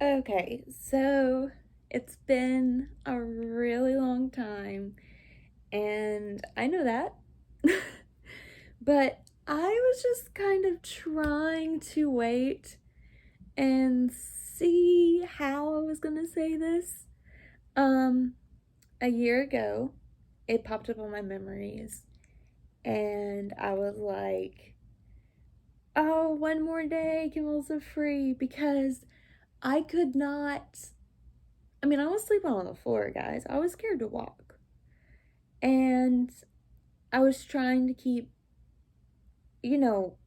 Okay, so it's been a really long time, and I know that. But I was just kind of trying to wait and see how I was gonna say this. Um, a year ago, it popped up on my memories, and I was like, oh, one more day, Kimmel's are free because I could not. I mean, I was sleeping on the floor, guys. I was scared to walk. And I was trying to keep, you know,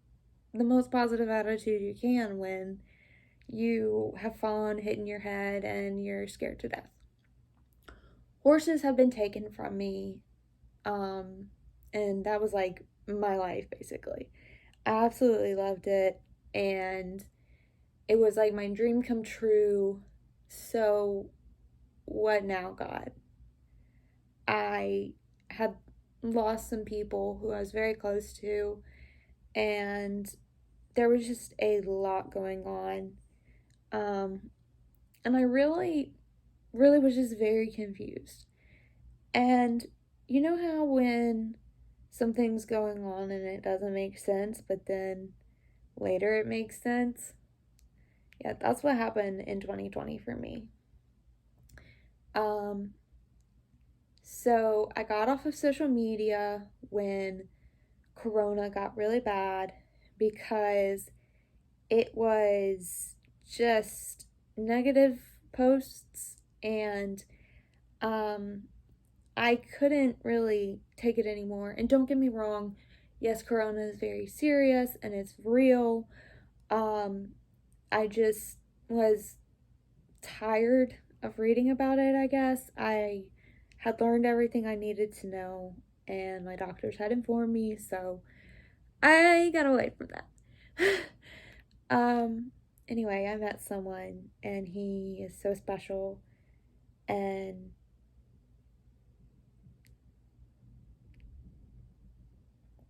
the most positive attitude you can when you have fallen, hitting your head, and you're scared to death. Horses have been taken from me, um, and that was like my life basically. I absolutely loved it, and it was like my dream come true. So, what now, God? I had lost some people who I was very close to, and there was just a lot going on. Um, and I really was just very confused. And you know how when something's going on and it doesn't make sense, but then later it makes sense? Yeah, that's what happened in 2020 for me. Um, so I got off of social media when Corona got really bad because it was just negative posts, and um I couldn't really take it anymore. And don't get me wrong, yes, Corona is very serious and it's real. um I just was tired of reading about it. I guess I had learned everything I needed to know, and my doctors had informed me, so I got away from that. um, anyway, I met someone and he is so special and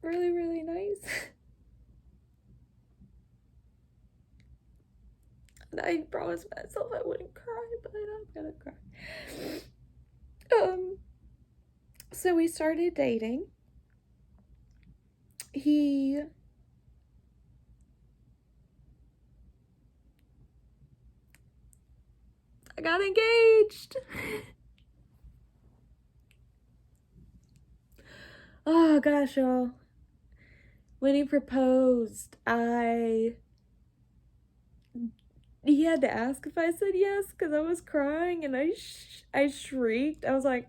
really, really nice. And I promised myself I wouldn't cry, but I'm gonna cry. Um, so we started dating. He I got engaged. Oh gosh, y'all. When he proposed, he had to ask if I said yes because I was crying, and I shrieked. I was like,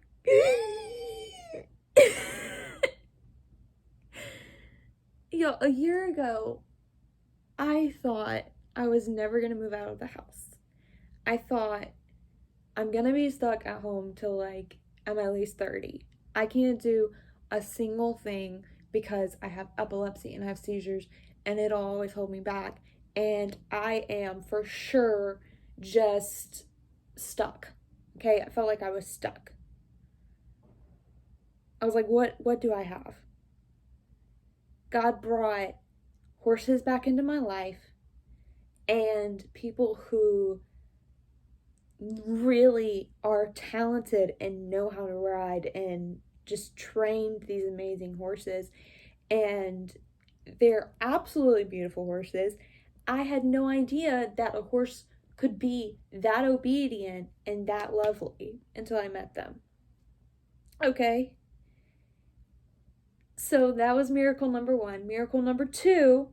yo, a year ago, I thought I was never gonna move out of the house. I thought I'm gonna be stuck at home till like I'm at least 30. I can't do a single thing because I have epilepsy and I have seizures, and it'll always hold me back. And I am for sure just stuck. Okay, I felt like I was stuck. I was like, what do I have? God brought horses back into my life, and people who really are talented and know how to ride and just trained these amazing horses. And they're absolutely beautiful horses. I had no idea that a horse could be that obedient and that lovely until I met them. Okay, so that was miracle number one. Miracle number two,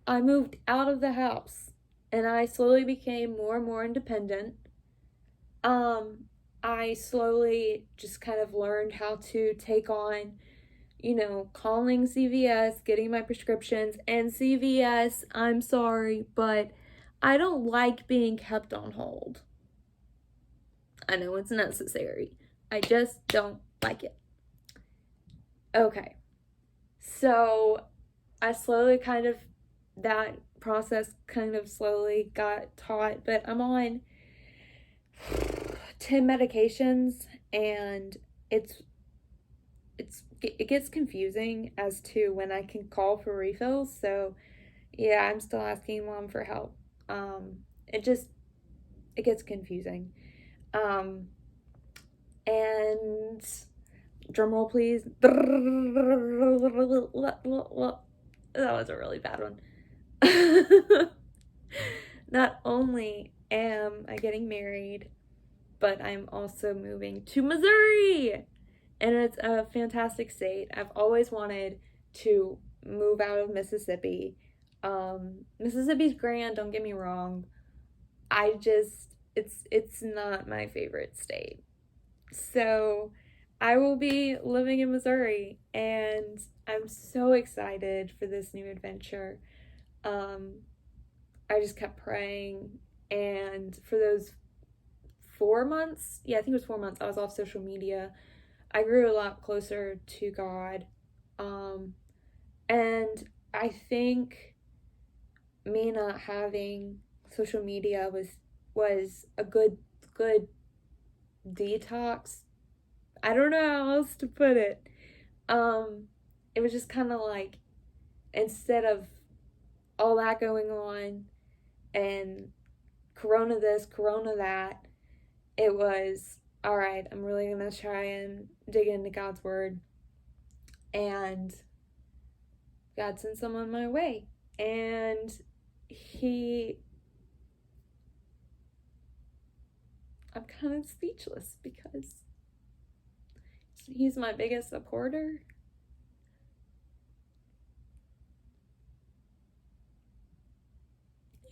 I moved out of the house and I slowly became more and more independent. Um, I slowly just kind of learned how to take on, calling CVS, getting my prescriptions, and CVS, I'm sorry, but I don't like being kept on hold. I know it's necessary. I just don't like it. Okay. So I slowly kind of, that process kind of slowly got taught, but I'm on 10 medications, and it gets confusing as to when I can call for refills. So yeah, I'm still asking mom for help. It just it gets confusing. And drum roll, please. That was a really bad one. Not only am I getting married, but I'm also moving to Missouri. And it's a fantastic state. I've always wanted to move out of Mississippi. Mississippi's grand, don't get me wrong. It's not my favorite state. So I will be living in Missouri, and I'm so excited for this new adventure. I just kept praying, and for those 4 months, I think it was 4 months, I was off social media. I grew a lot closer to God. And I think me not having social media was a good detox. I don't know how else to put it. It was just kind of like, instead of all that going on and corona this, corona that, it was, all right, I'm really gonna try and dig into God's word. And God sent someone my way, and I'm kind of speechless because he's my biggest supporter.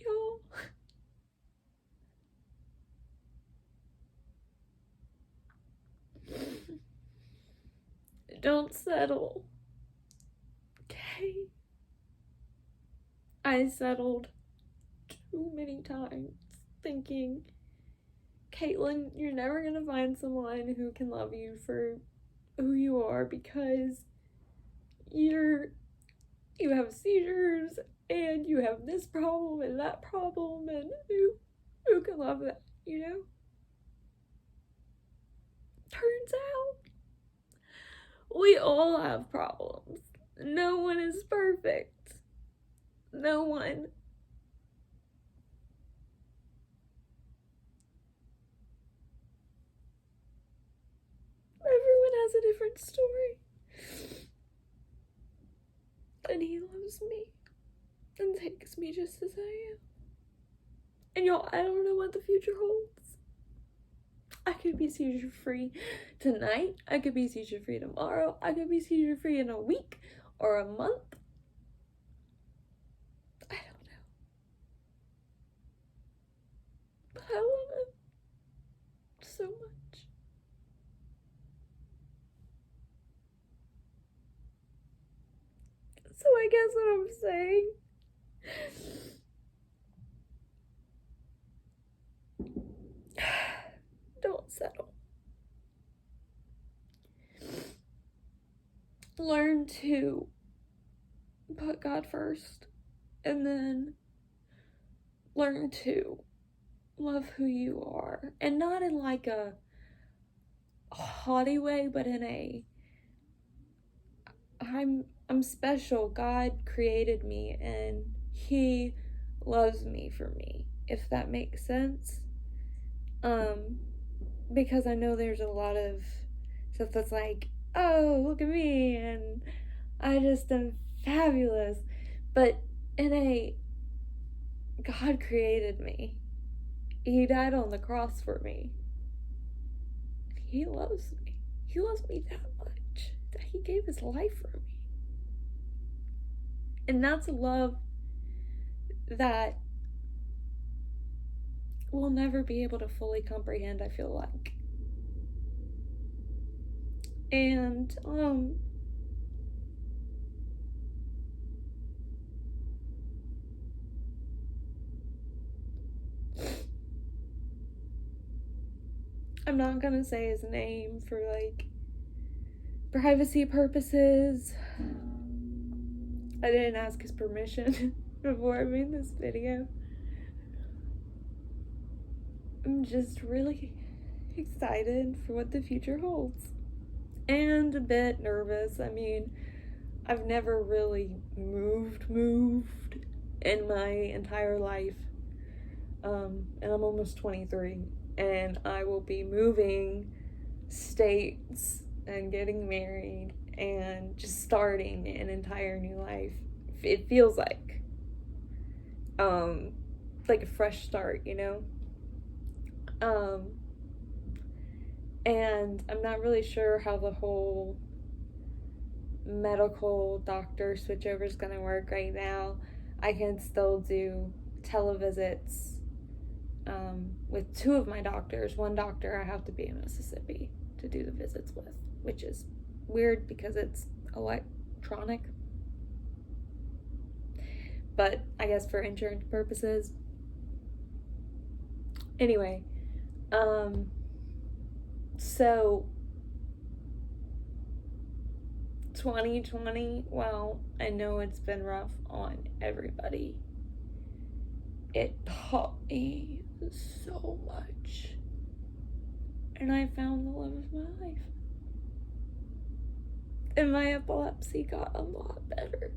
Y'all, don't settle. Okay? I settled too many times thinking, Caitlin, you're never gonna find someone who can love you for who you are because you have seizures and you have this problem and that problem, and who can love that, you know? Turns out we all have problems. No one is perfect. No one. Everyone has a different story. And he loves me and takes me just as I am. And y'all, I don't know what the future holds. I could be seizure free tonight. I could be seizure free tomorrow. I could be seizure free in a week or a month. I don't know. But I love him so much. So I guess what I'm saying, don't settle. Learn to put God first, and then learn to love who you are, and not in like a haughty way, but in a I'm special. God created me and he loves me for me, if that makes sense. Because I know there's a lot of stuff that's like, oh, look at me and I just am fabulous. But in a, God created me. He died on the cross for me. He loves me. He loves me that much that he gave his life for me. And that's a love that we'll never be able to fully comprehend, I feel like. And I'm not gonna say his name for like privacy purposes. I didn't ask his permission before I made this video. I'm just really excited for what the future holds. And a bit nervous. I mean, I've never really moved in my entire life. and I'm almost 23, and I will be moving states and getting married and just starting an entire new life. It feels like a fresh start, you know? And I'm not really sure how the whole medical doctor switchover is going to work right now. I can still do televisits with two of my doctors. One doctor I have to be in Mississippi to do the visits with, which is weird because it's electronic. But I guess for insurance purposes. Anyway, so 2020, well, I know it's been rough on everybody. It taught me so much. And I found the love of my life. And my epilepsy got a lot better.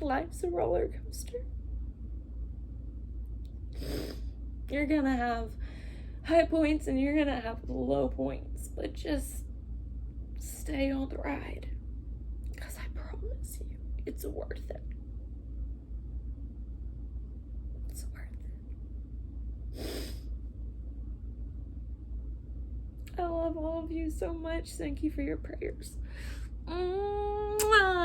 Life's a roller coaster. You're gonna have high points and you're gonna have low points, but just stay on the ride. Because I promise you, it's worth it. It's worth it. I love all of you so much. Thank you for your prayers. Mwah.